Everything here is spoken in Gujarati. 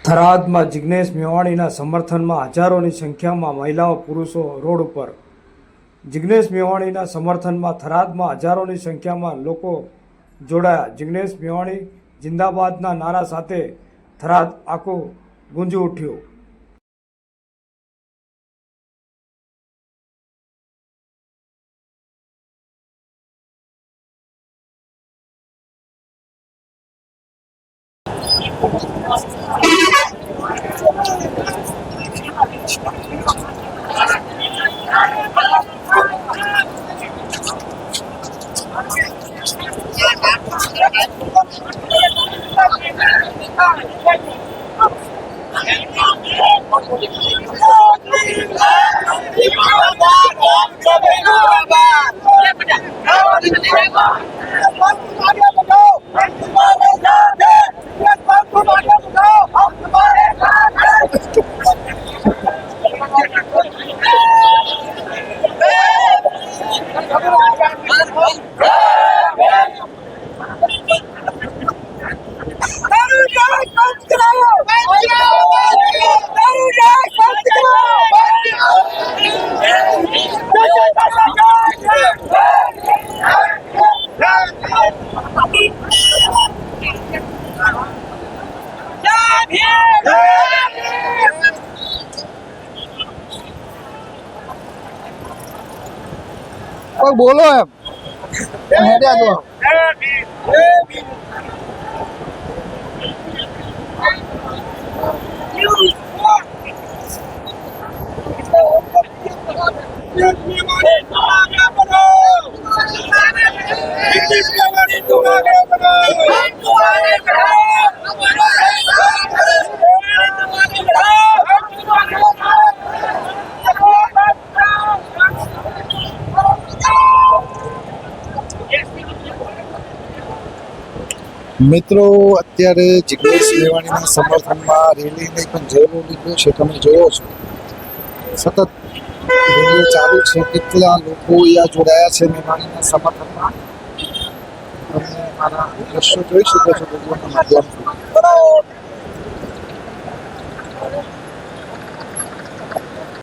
થરાદમાં જિગ્નેશ મેવાણીના સમર્થનમાં હજારોની સંખ્યામાં મહિલાઓ પુરુષો રોડ ઉપર. જિગ્નેશ મેવાણીના સમર્થનમાં થરાદમાં હજારોની સંખ્યામાં લોકો જોડાયા. જિગ્નેશ મેવાણી જિંદાબાદના નારા સાથે થરાદ આખું ગુંજી ઉઠ્યું. કોઈ બોલો એમ હેડ્યા જો મિત્રો, અત્યારે જિગ્નેશ મેવાણીના સમર્થનમાં રેલી નહીં પણ જેવો લીધો છે તમે જોયો છો. સતત રેલીઓ ચાલુ છે. કેટલા લોકો અહીંયા જોડાયા છે મેવાણીના સમર્થનમાં તમે મારા દ્રશ્યો જોઈ શકો છો વિડીયોના માધ્યમથી.